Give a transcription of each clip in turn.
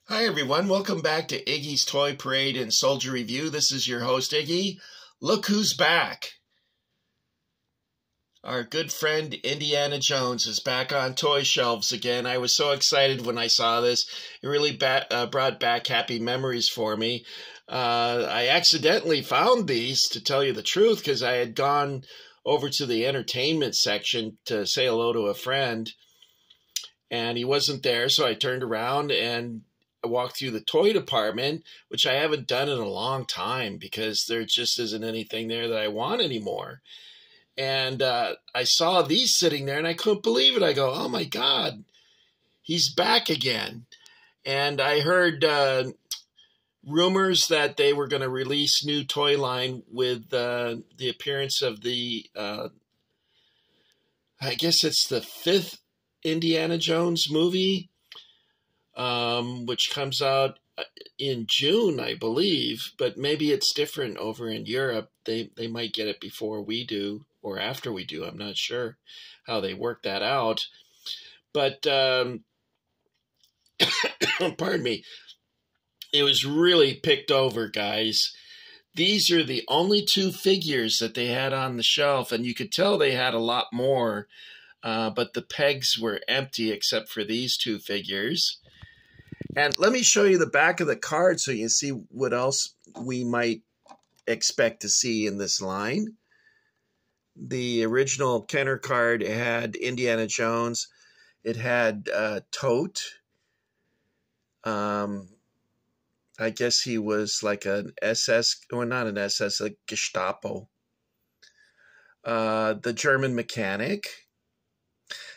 Hi everyone, welcome back to Iggy's Toy Parade and Soldier Review. This is your host Iggy. Look who's back. Our good friend Indiana Jones is back on toy shelves again. I was so excited when I saw this. It really brought back happy memories for me. I accidentally found these, to tell you the truth, because I had gone over to the entertainment section to say hello to a friend, and he wasn't there, so I turned around and I walked through the toy department, which I haven't done in a long time because there just isn't anything there that I want anymore. And I saw these sitting there and I couldn't believe it. I go, oh my God, he's back again. And I heard rumors that they were going to release new toy line with the appearance of the, I guess it's the fifth Indiana Jones movie, which comes out in June, I believe, but maybe it's different over in Europe. They might get it before we do or after we do. I'm not sure how they work that out. But, pardon me, it was really picked over, guys. These are the only two figures that they had on the shelf, and you could tell they had a lot more, but the pegs were empty except for these two figures. And let me show you the back of the card so you can see what else we might expect to see in this line. The original Kenner card had Indiana Jones. It had Tote. I guess he was like an SS, or not an SS, a Gestapo. The German mechanic.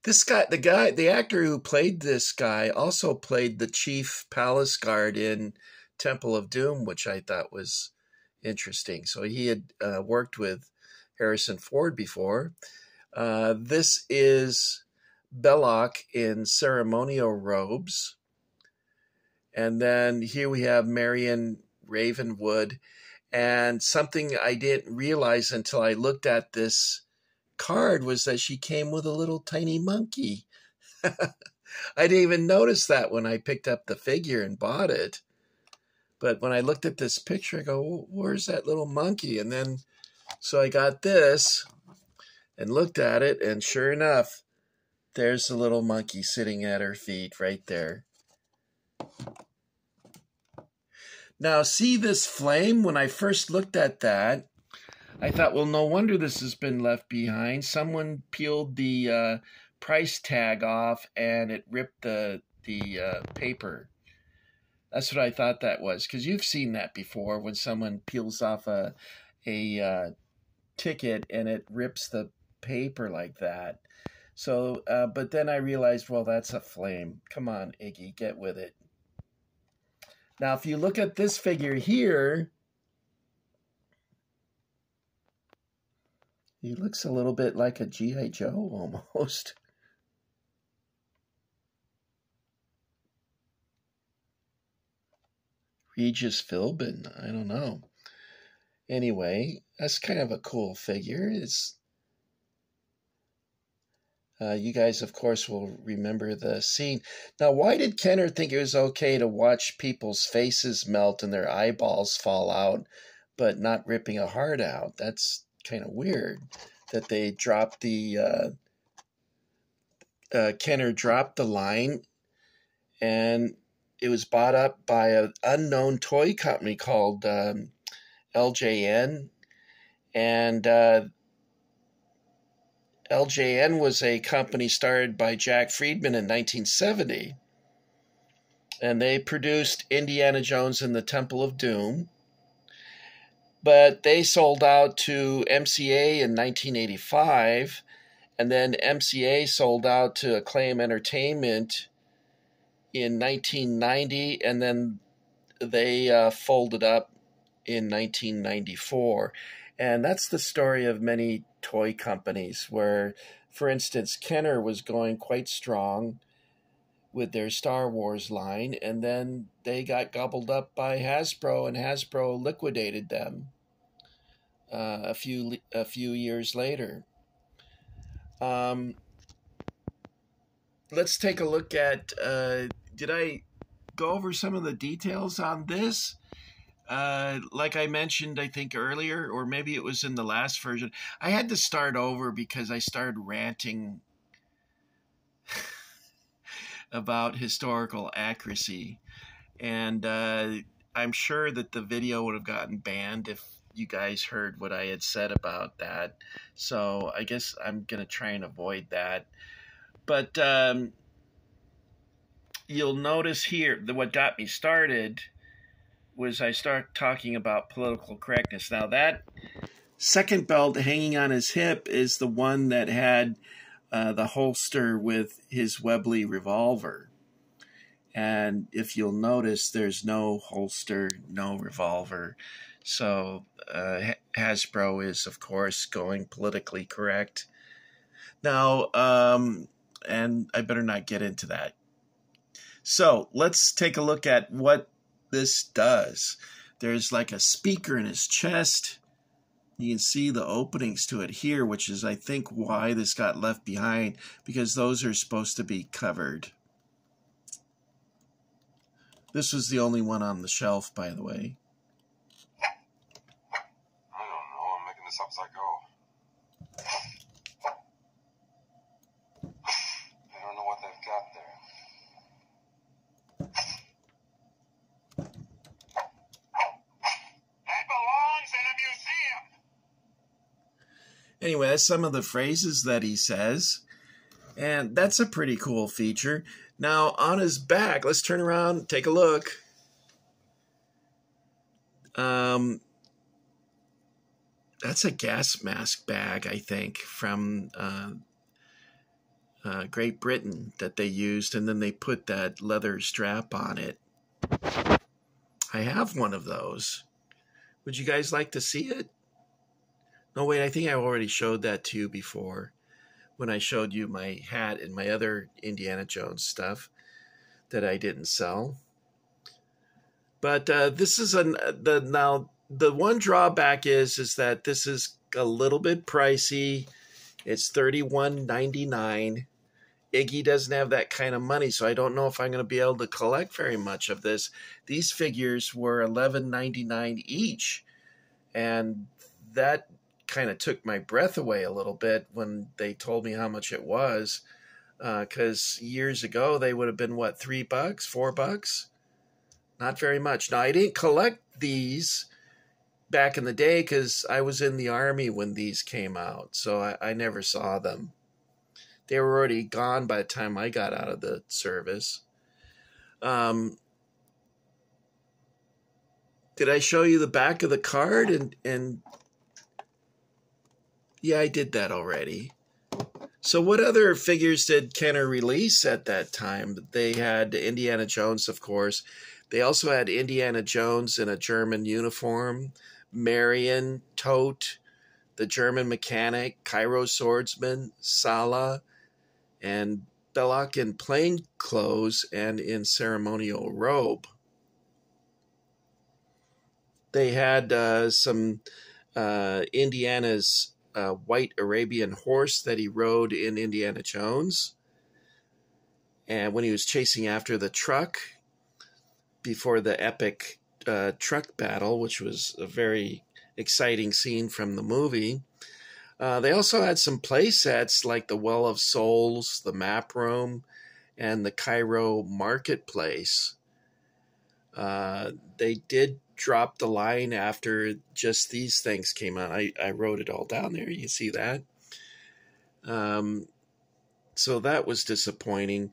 This guy, the actor who played this guy also played the Chief Palace Guard in Temple of Doom, which I thought was interesting. So he had worked with Harrison Ford before. This is Belloc in ceremonial robes. And then here we have Marion Ravenwood. And something I didn't realize until I looked at this card was that she came with a little tiny monkey. I didn't even notice that when I picked up the figure and bought it. But when I looked at this picture, I go, where's that little monkey? And then, so I got this and looked at it, and sure enough, there's the little monkey sitting at her feet right there. Now, see this flame? When I first looked at that, I thought, well, no wonder this has been left behind. Someone peeled the price tag off and it ripped the paper. That's what I thought that was, because you've seen that before when someone peels off a ticket and it rips the paper like that. So, but then I realized, well, that's a flame. Come on, Iggy, get with it. Now, if you look at this figure here, he looks a little bit like a G.I. Joe almost. Regis Philbin, I don't know. Anyway, that's kind of a cool figure. It's you guys, of course, will remember the scene. Now, why did Kenner think it was okay to watch people's faces melt and their eyeballs fall out, but not ripping a heart out? That's kind of weird that they dropped the Kenner dropped the line, and it was bought up by an unknown toy company called LJN, and LJN was a company started by Jack Friedman in 1970, and they produced Indiana Jones and the Temple of Doom. But they sold out to MCA in 1985, and then MCA sold out to Acclaim Entertainment in 1990, and then they folded up in 1994. And that's the story of many toy companies where, for instance, Kenner was going quite strong with their Star Wars line, and then they got gobbled up by Hasbro, and Hasbro liquidated them a few years later. Let's take a look at, did I go over some of the details on this. Like I mentioned, I think earlier, or maybe it was in the last version, I had to start over because I started ranting about historical accuracy. And I'm sure that the video would have gotten banned if you guys heard what I had said about that. So I guess I'm going to try and avoid that. But you'll notice here that what got me started was I start talking about political correctness. Now that second belt hanging on his hip is the one that had the holster with his Webley revolver. And if you'll notice, there's no holster, no revolver. So Hasbro is, of course, going politically correct. Now, and I better not get into that. So let's take a look at what this does. There's like a speaker in his chest. You can see the openings to it here, which is, I think, why this got left behind, because those are supposed to be covered. This was the only one on the shelf, by the way. I don't know. I'm making this up as I go. I don't know what they've got there. That belongs in a museum. Anyway, that's some of the phrases that he says. And that's a pretty cool feature. Now, on his back, let's turn around, take a look. That's a gas mask bag, I think, from Great Britain that they used, and then they put that leather strap on it. I have one of those. Would you guys like to see it? No, wait, I think I already showed that to you before, when I showed you my hat and my other Indiana Jones stuff that I didn't sell. But this is now the one drawback is that this is a little bit pricey. It's $31.99. Iggy doesn't have that kind of money, so I don't know if I'm going to be able to collect very much of this. These figures were $11.99 each, and that kind of took my breath away a little bit when they told me how much it was, because years ago they would have been, what, $3, $4? Not very much. Now, I didn't collect these back in the day because I was in the Army when these came out, so I never saw them. They were already gone by the time I got out of the service. Did I show you the back of the card? And yeah, I did that already. So what other figures did Kenner release at that time? They had Indiana Jones, of course. They also had Indiana Jones in a German uniform, Marion, Tote, the German mechanic, Cairo swordsman, Sala, and Belloc in plain clothes and in ceremonial robe. They had some Indiana's white Arabian horse that he rode in Indiana Jones. And when he was chasing after the truck before the epic truck battle, which was a very exciting scene from the movie. They also had some play sets like the Well of Souls, the Map Room, and the Cairo Marketplace. They did drop the line after just these things came out. I wrote it all down there. You can see that. So that was disappointing.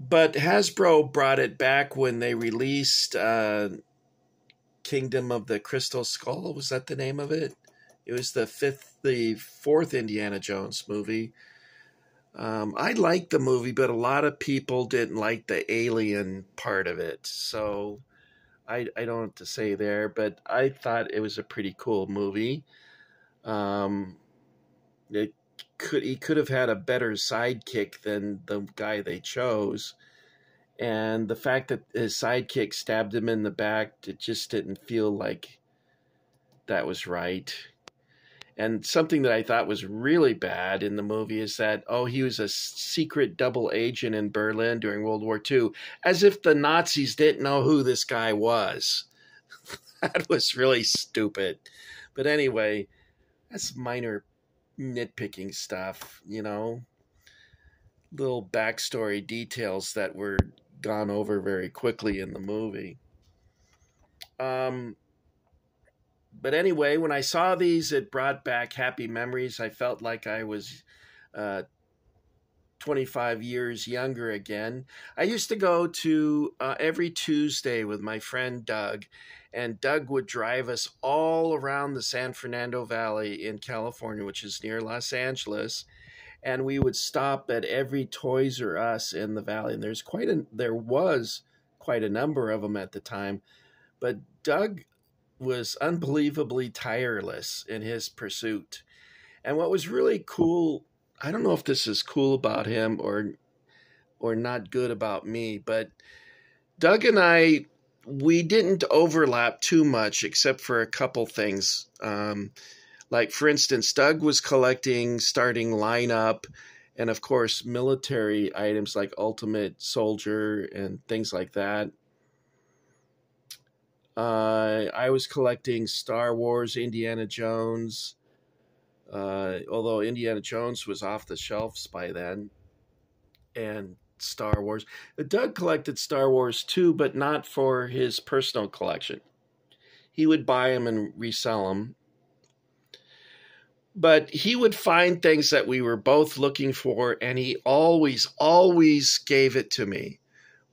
But Hasbro brought it back when they released Kingdom of the Crystal Skull. Was that the name of it? It was the fourth Indiana Jones movie. I liked the movie, but a lot of people didn't like the alien part of it. So I don't know what to say there, but I thought it was a pretty cool movie. He could have had a better sidekick than the guy they chose. And the fact that his sidekick stabbed him in the back, it just didn't feel like that was right. And something that I thought was really bad in the movie is that, oh, he was a secret double agent in Berlin during World War II, as if the Nazis didn't know who this guy was. That was really stupid. But anyway, that's minor nitpicking stuff, you know, little backstory details that were gone over very quickly in the movie. But anyway, when I saw these, it brought back happy memories. I felt like I was 25 years younger again. I used to go to every Tuesday with my friend Doug, and Doug would drive us all around the San Fernando Valley in California, which is near Los Angeles. And we would stop at every Toys R Us in the valley. And there was quite a number of them at the time. But Doug was unbelievably tireless in his pursuit. And what was really cool, I don't know if this is cool about him or not good about me, but Doug and I, we didn't overlap too much except for a couple things. Like, for instance, Doug was collecting starting lineup and, of course, military items like Ultimate Soldier and things like that. I was collecting Star Wars, Indiana Jones, although Indiana Jones was off the shelves by then, and Star Wars. Doug collected Star Wars too, but not for his personal collection. He would buy them and resell them. But he would find things that we were both looking for, and he always gave it to me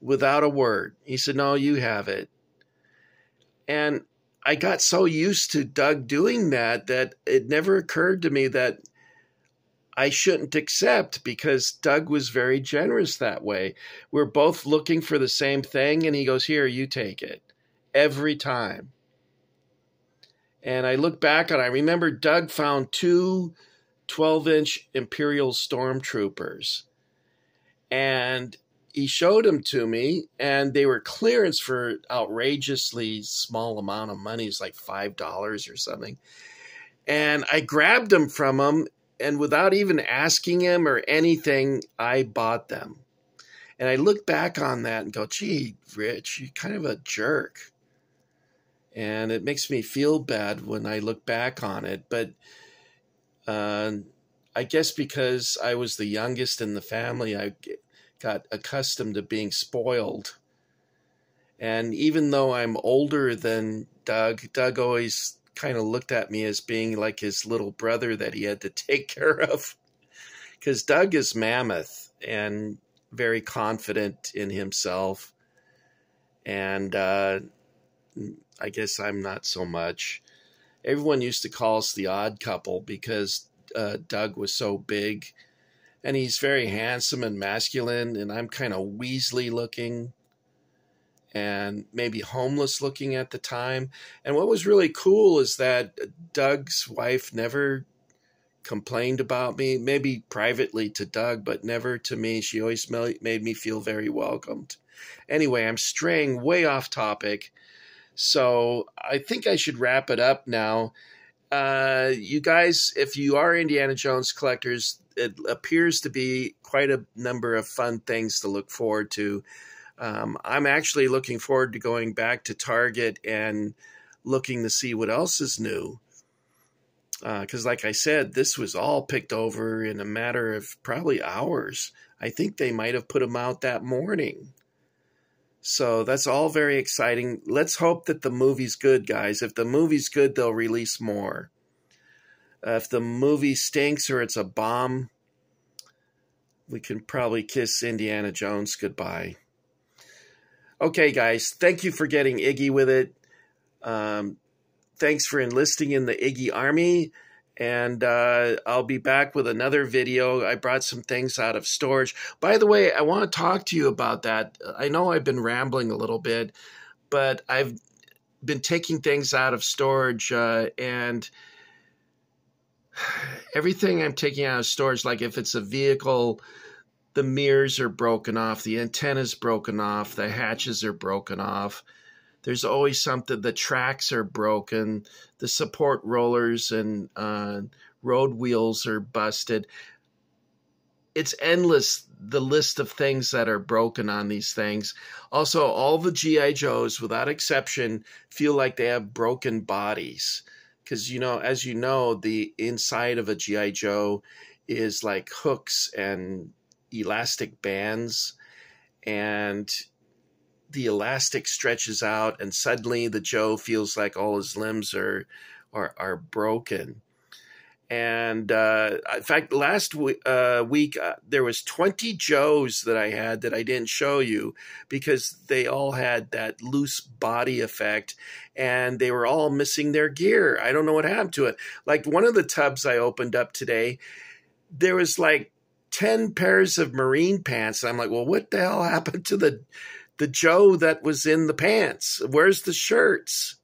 without a word. He said, "No, you have it." And I got so used to Doug doing that it never occurred to me that I shouldn't accept, because Doug was very generous that way. We're both looking for the same thing, and he goes, "Here, you take it," every time. And I look back and I remember Doug found 2 12-inch Imperial Stormtroopers. And he showed them to me, and they were clearance for outrageously small amount of money. It's like $5 or something. And I grabbed them from him, and without even asking him or anything, I bought them. And I look back on that and go, "Gee, Rich, you're kind of a jerk." And it makes me feel bad when I look back on it. But I guess because I was the youngest in the family, I got accustomed to being spoiled. And even though I'm older than Doug, Doug always kind of looked at me as being like his little brother that he had to take care of. Because Doug is mammoth and very confident in himself. And I guess I'm not so much. Everyone used to call us the odd couple because Doug was so big. And he's very handsome and masculine, and I'm kind of Weasley looking and maybe homeless looking at the time. And what was really cool is that Doug's wife never complained about me, maybe privately to Doug, but never to me. She always made me feel very welcomed. Anyway, I'm straying way off topic, so I think I should wrap it up now. You guys, if you are Indiana Jones collectors, it appears to be quite a number of fun things to look forward to. I'm actually looking forward to going back to Target and looking to see what else is new. Because like I said, this was all picked over in a matter of probably hours. I think they might have put them out that morning. So that's all very exciting. Let's hope that the movie's good, guys. If the movie's good, they'll release more. If the movie stinks or it's a bomb, we can probably kiss Indiana Jones goodbye. Okay, guys, thank you for getting Iggy with it. Thanks for enlisting in the Iggy Army. And I'll be back with another video. I brought some things out of storage. By the way, I want to talk to you about that. I know I've been rambling a little bit, but I've been taking things out of storage, and everything I'm taking out of storage, like if it's a vehicle, the mirrors are broken off, the antenna's broken off, the hatches are broken off. There's always something. The tracks are broken. The support rollers and road wheels are busted. It's endless, the list of things that are broken on these things. Also, all the G.I. Joes, without exception, feel like they have broken bodies. Because, as you know, the inside of a G.I. Joe is like hooks and elastic bands. And the elastic stretches out, and suddenly the Joe feels like all his limbs are broken. And in fact, last week there was 20 Joes that I had that I didn't show you because they all had that loose body effect, and they were all missing their gear. I don't know what happened to it. Like one of the tubs I opened up today, there was like 10 pairs of Marine pants. And I'm like, well, what the hell happened to the Joe that was in the pants? Where's the shirts?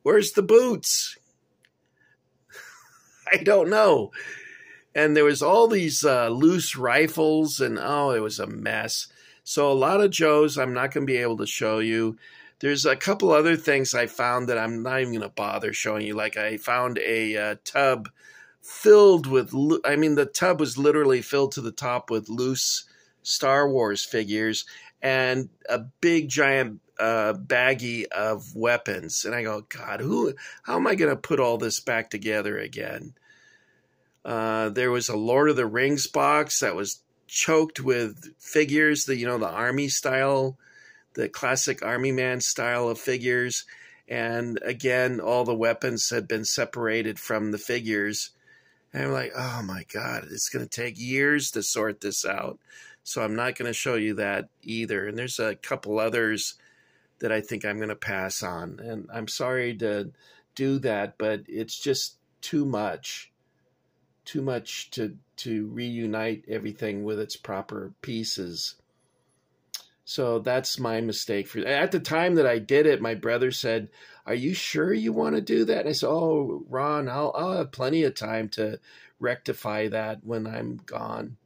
Where's the boots? I don't know. And there was all these loose rifles, and it was a mess. So a lot of Joes I'm not going to be able to show you. There's a couple other things I found that I'm not even going to bother showing you. Like I found a tub filled with, the tub was literally filled to the top with loose Star Wars figures and a big giant baggie of weapons. And I go, God, how am I going to put all this back together again? There was a Lord of the Rings box that was choked with figures, the army style, the classic Army Man style of figures. And again, all the weapons had been separated from the figures. And I'm like, oh my God, it's going to take years to sort this out. So I'm not going to show you that either. And there's a couple others that I think I'm going to pass on. And I'm sorry to do that, but it's just too much to reunite everything with its proper pieces. So that's my mistake. At the time that I did it, my brother said, are you sure you want to do that? And I said, oh, Ron, I'll have plenty of time to rectify that when I'm gone.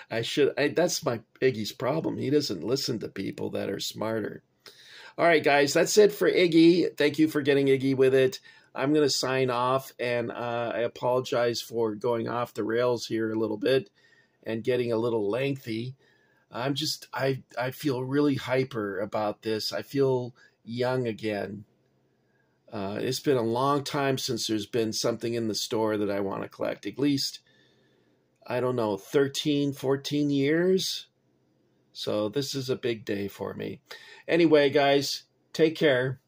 That's my Iggy's problem. He doesn't listen to people that are smarter. All right, guys, that's it for Iggy. Thank you for getting Iggy with it. I'm going to sign off, and I apologize for going off the rails here a little bit and getting a little lengthy. I feel really hyper about this. I feel young again. It's been a long time since there's been something in the store that I want to collect. At least, 13, 14 years. So this is a big day for me. Anyway, guys, take care.